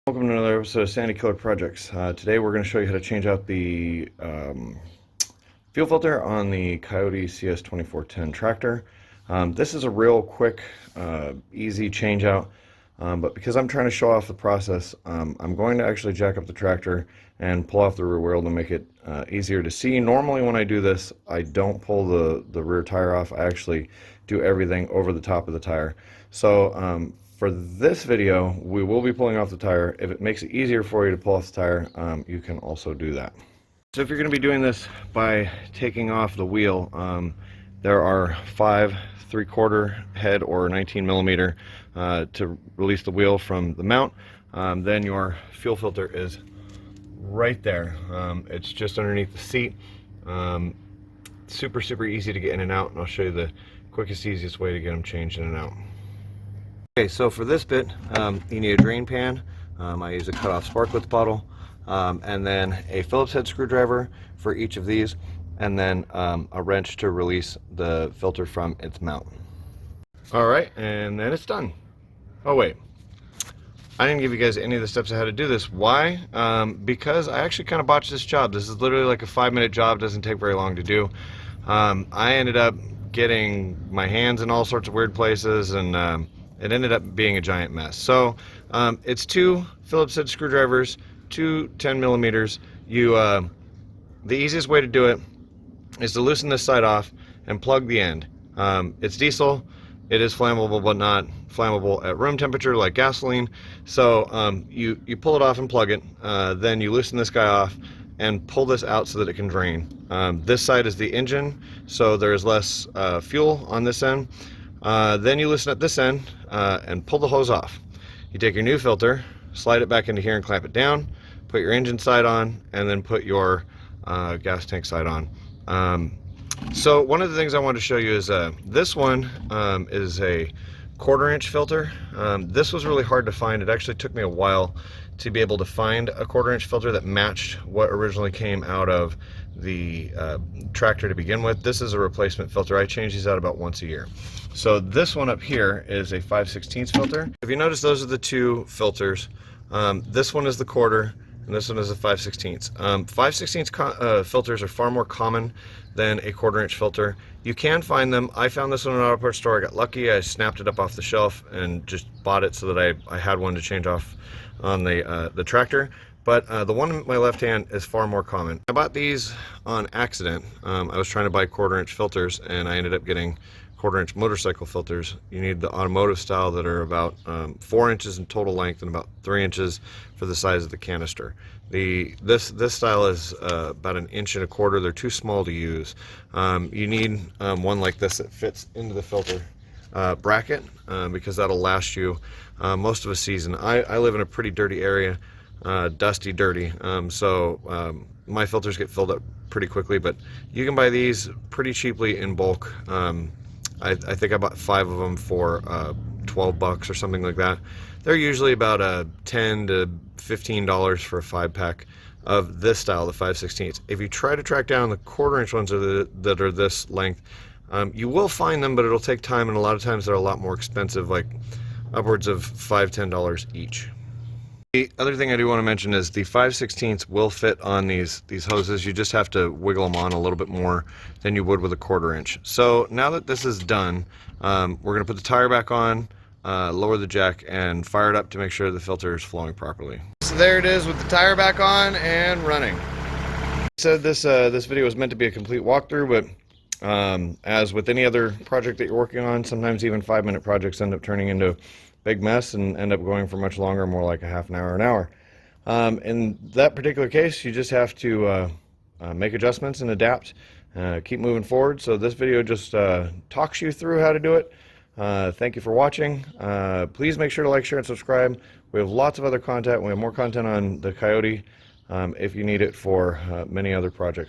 Welcome to another episode of Sandy Killer Projects. Today we're going to show you how to change out the fuel filter on the Kioti CS 2410 tractor. This is a real quick, easy change out, but because I'm trying to show off the process, I'm going to actually jack up the tractor and pull off the rear wheel to make it easier to see. Normally when I do this, I don't pull the rear tire off. I actually do everything over the top of the tire. So for this video, we will be pulling off the tire. If it makes it easier for you to pull off the tire, you can also do that. So if you're going to be doing this by taking off the wheel, there are 5 3/4 head or 19 millimeter to release the wheel from the mount. Then your fuel filter is right there. It's just underneath the seat. Super easy to get in and out, and I'll show you the quickest, easiest way to get them changed in and out. Okay, so for this bit, you need a drain pan. I use a cut-off spark width bottle, and then a Phillips head screwdriver for each of these, and then a wrench to release the filter from its mount. All right, and then it's done. Oh wait, I didn't give you guys any of the steps I had to do this. Why? Because I actually kind of botched this job. This is literally like a 5-minute job. Doesn't take very long to do. I ended up getting my hands in all sorts of weird places, and it ended up being a giant mess. So it's 2 Phillips head screwdrivers, 2 10 millimeters. The easiest way to do it is to loosen this side off and plug the end. It's diesel. It is flammable, but not flammable at room temperature like gasoline. So you pull it off and plug it. Then you loosen this guy off and pull this out so that it can drain. This side is the engine, so there's less fuel on this end. Then you loosen at this end and pull the hose off. You take your new filter, slide it back into here and clamp it down, put your engine side on, and then put your gas tank side on. So one of the things I wanted to show you is this one is a 1/4 inch filter. This was really hard to find. It actually took me a while to be able to find a 1/4 inch filter that matched what originally came out of the tractor to begin with. This is a replacement filter. I change these out about once a year. So this one up here is a 5/16 filter. If you notice, those are the 2 filters. This one is the 1/4 and this one is a 5/16. 5/16 filters are far more common than a 1/4 inch filter. You can find them. I found this one in an auto parts store. I got lucky. I snapped it up off the shelf and just bought it so that I had one to change off on the tractor. But the one in my left hand is far more common. I bought these on accident. I was trying to buy 1/4 inch filters, and I ended up getting 1/4 inch motorcycle filters. You need the automotive style that are about 4 inches in total length and about 3 inches for the size of the canister. This style is about 1 1/4 inches. They're too small to use. You need one like this that fits into the filter bracket, because that'll last you most of a season. I live in a pretty dirty area, dusty, dirty, so my filters get filled up pretty quickly, but you can buy these pretty cheaply in bulk. I think I bought 5 of them for $12 or something like that. They're usually about $10 to $15 for a 5-pack of this style, the 5/16. If you try to track down the 1/4 inch ones that are this length, you will find them, but it'll take time, and a lot of times they're a lot more expensive, like upwards of $5 to $10 each. The other thing I do want to mention is the 5/16 will fit on these hoses. You just have to wiggle them on a little bit more than you would with a 1/4 inch. So now that this is done, we're going to put the tire back on, lower the jack, and fire it up to make sure the filter is flowing properly. So there it is with the tire back on and running. I said this video was meant to be a complete walkthrough, but as with any other project that you're working on, sometimes even 5-minute projects end up turning into big mess and end up going for much longer, more like a half an hour, an hour. In that particular case, you just have to make adjustments and adapt, keep moving forward. So this video just talks you through how to do it. Thank you for watching. Please make sure to like, share, and subscribe. We have lots of other content. We have more content on the Kioti if you need it for many other projects.